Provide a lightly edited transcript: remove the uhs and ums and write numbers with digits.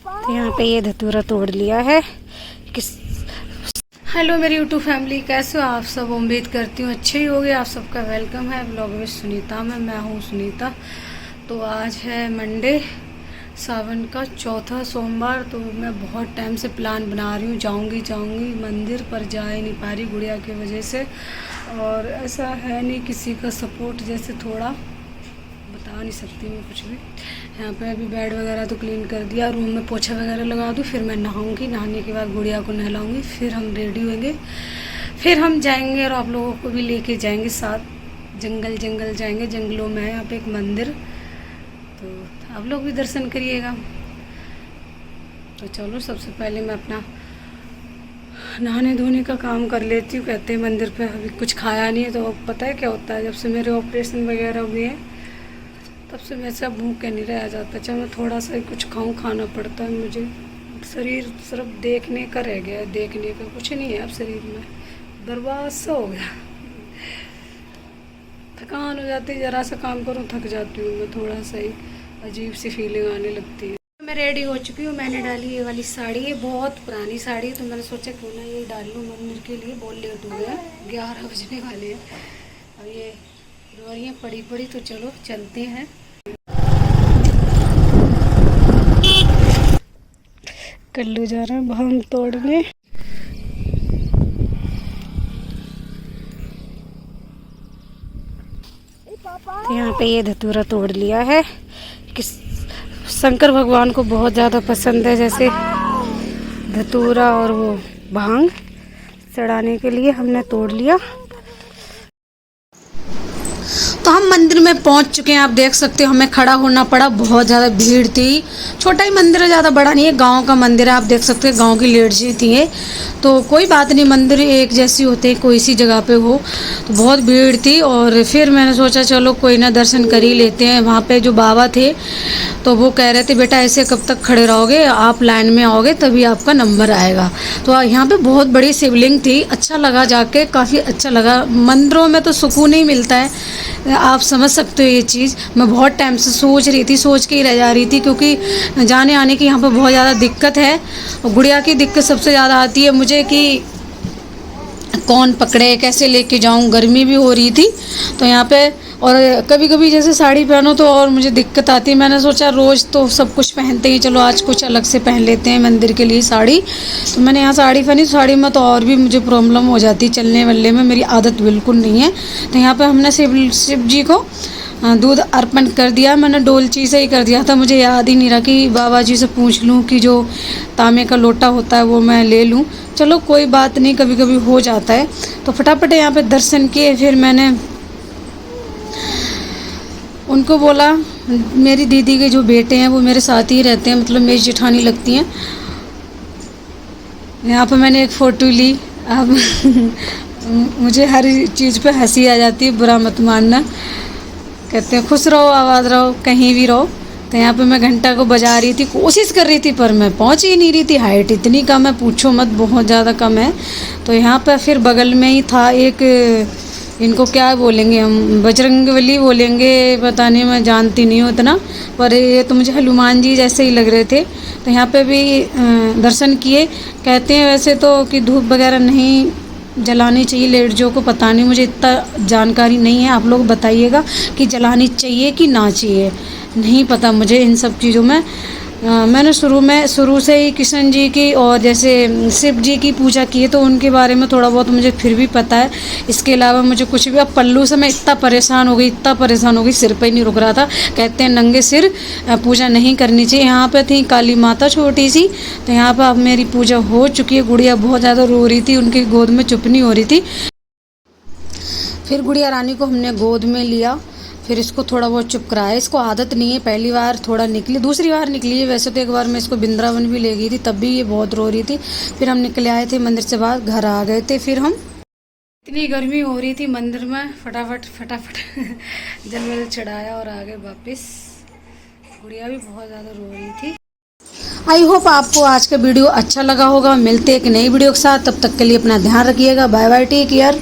तो यहाँ पे ये धतूरा तोड़ लिया है। किस हेलो मेरी यूट्यूब फैमिली, कैसे हो आप सब? उम्मीद करती हूँ अच्छे ही होगे। आप सबका वेलकम है ब्लॉग में सुनीता में। मैं हूँ सुनीता। तो आज है मंडे, सावन का चौथा सोमवार। तो मैं बहुत टाइम से प्लान बना रही हूँ, जाऊँगी मंदिर, पर जा ही नहीं पा रही गुड़िया की वजह से। और ऐसा है नहीं किसी का सपोर्ट, जैसे थोड़ा बता नहीं सकती मैं कुछ भी। यहाँ पे अभी बेड वगैरह तो क्लीन कर दिया, रूम में पोछा वगैरह लगा दूँ, फिर मैं नहाऊंगी। नहाने के बाद गुड़िया को नहलाऊंगी, फिर हम रेडी होंगे, फिर हम जाएंगे और आप लोगों को भी लेके जाएंगे साथ। जंगल जाएंगे, जंगलों में है यहाँ पे एक मंदिर, तो आप लोग भी दर्शन करिएगा। तो चलो, सबसे पहले मैं अपना नहाने धोने का काम कर लेती हूँ। कहते हैं मंदिर पे अभी कुछ खाया नहीं है, तो पता है क्या होता है, जब से मेरे ऑपरेशन वगैरह हुए हैं तब से मेरे से भूख के नहीं रहा जाता। चाहे मैं थोड़ा सा ही कुछ खाऊं, खाना पड़ता है मुझे। शरीर सिर्फ देखने का रह गया है, देखने का कुछ नहीं है अब शरीर में, बर्बाद सा हो गया। थकान हो जाती है, ज़रा सा काम करूं थक जाती हूँ मैं, थोड़ा सा ही अजीब सी फीलिंग आने लगती है। मैं रेडी हो चुकी हूँ। मैंने डाली ये वाली साड़ी, ये बहुत पुरानी साड़ी है, तो मैंने सोचा क्यों ना ये डाल लूँ मंदिर के लिए। बहुत लेट हो गया, 11 बजने वाले हैं। अब ये रोरियाँ पड़ी तो चलो चलते हैं। कल्लू जा रहा है भांग तोड़ने। तो यहाँ पे ये धतूरा तोड़ लिया है। किस शंकर भगवान को बहुत ज़्यादा पसंद है, जैसे धतूरा और वो भांग चढ़ाने के लिए हमने तोड़ लिया। तो हम मंदिर में पहुंच चुके हैं। आप देख सकते हो, हमें खड़ा होना पड़ा, बहुत ज़्यादा भीड़ थी। छोटा ही मंदिर है, ज़्यादा बड़ा नहीं है, गांव का मंदिर है। आप देख सकते हैं गांव की लेडीज थी ये, तो कोई बात नहीं, मंदिर एक जैसी होते हैं, कोई सी जगह पे हो। तो बहुत भीड़ थी, और फिर मैंने सोचा चलो कोई ना दर्शन कर ही लेते हैं। वहाँ पे जो बाबा थे तो वो कह रहे थे, बेटा ऐसे कब तक खड़े रहोगे, आप लाइन में आओगे तभी आपका नंबर आएगा। तो यहाँ पे बहुत बड़ी शिवलिंग थी, अच्छा लगा जाके, काफ़ी अच्छा लगा। मंदिरों में तो सुकून ही मिलता है, आप समझ सकते हो ये चीज़। मैं बहुत टाइम से सोच रही थी, सोच के ही रह जा रही थी, क्योंकि जाने आने की यहाँ पर बहुत ज़्यादा दिक्कत है। और गुड़िया की दिक्कत सबसे ज़्यादा आती है मुझे, कि कौन पकड़े, कैसे लेके जाऊँ। गर्मी भी हो रही थी तो यहाँ पे, और कभी कभी जैसे साड़ी पहनो तो और मुझे दिक्कत आती है। मैंने सोचा रोज़ तो सब कुछ पहनते ही, चलो आज कुछ अलग से पहन लेते हैं मंदिर के लिए साड़ी। तो मैंने यहाँ साड़ी पहनी, साड़ी में तो और भी मुझे प्रॉब्लम हो जाती, चलने वलने में मेरी आदत बिल्कुल नहीं है। तो यहाँ पर हमने शिव जी को दूध अर्पण कर दिया। मैंने डोलची से ही कर दिया था, मुझे याद ही नहीं रहा कि बाबा जी से पूछ लूँ कि जो तांबे का लोटा होता है वो मैं ले लूँ। चलो कोई बात नहीं, कभी कभी हो जाता है। तो फटाफट यहाँ पे दर्शन किए। फिर मैंने उनको बोला, मेरी दीदी के जो बेटे हैं वो मेरे साथ ही रहते हैं, मतलब मेरी जेठानी लगती हैं। यहाँ पे मैंने एक फ़ोटो ली। अब मुझे हर चीज़ पे हंसी आ जाती है, बुरा मत मानना। कहते हैं खुश रहो, आबाद रहो, कहीं भी रहो। तो यहाँ पे मैं घंटा को बजा रही थी, कोशिश कर रही थी, पर मैं पहुँच ही नहीं रही थी। हाइट इतनी कम है, पूछो मत, बहुत ज़्यादा कम है। तो यहाँ पे फिर बगल में ही था एक, इनको क्या बोलेंगे हम, बजरंगबली बोलेंगे, पता नहीं, मैं जानती नहीं हूँ इतना, पर ये तो मुझे हनुमान जी जैसे ही लग रहे थे। तो यहाँ पे भी दर्शन किए। कहते हैं वैसे तो कि धूप वगैरह नहीं जलानी चाहिए लेडीज़ों को, पता नहीं, मुझे इतना जानकारी नहीं है। आप लोग बताइएगा कि जलानी चाहिए कि ना चाहिए, नहीं पता मुझे इन सब चीज़ों में। मैंने शुरू से ही कृष्ण जी की और जैसे शिव जी की पूजा की है, तो उनके बारे में थोड़ा बहुत मुझे फिर भी पता है। इसके अलावा मुझे कुछ भी, अब पल्लू से मैं इतना परेशान हो गई, सिर पे ही नहीं रुक रहा था। कहते हैं नंगे सिर पूजा नहीं करनी चाहिए। यहाँ पे थी काली माता छोटी सी, तो यहाँ पर अब मेरी पूजा हो चुकी है। गुड़िया बहुत ज़्यादा रो रही थी, उनकी गोद में चुप नहीं हो रही थी। फिर गुड़िया रानी को हमने गोद में लिया, फिर इसको थोड़ा बहुत चुप कराया। इसको आदत नहीं है, पहली बार थोड़ा निकली, दूसरी बार निकली है। वैसे तो एक बार मैं इसको वृंदावन भी ले गई थी, तब भी ये बहुत रो रही थी। फिर हम निकले आए थे मंदिर से बाहर, घर आ गए थे। फिर हम, इतनी गर्मी हो रही थी मंदिर में, फटाफट जल वल चढ़ाया और आ गए वापस। गुड़िया भी बहुत ज़्यादा रो रही थी। आई होप आपको आज का वीडियो अच्छा लगा होगा। मिलते एक नई वीडियो के साथ, तब तक के लिए अपना ध्यान रखिएगा। Bye bye, take care.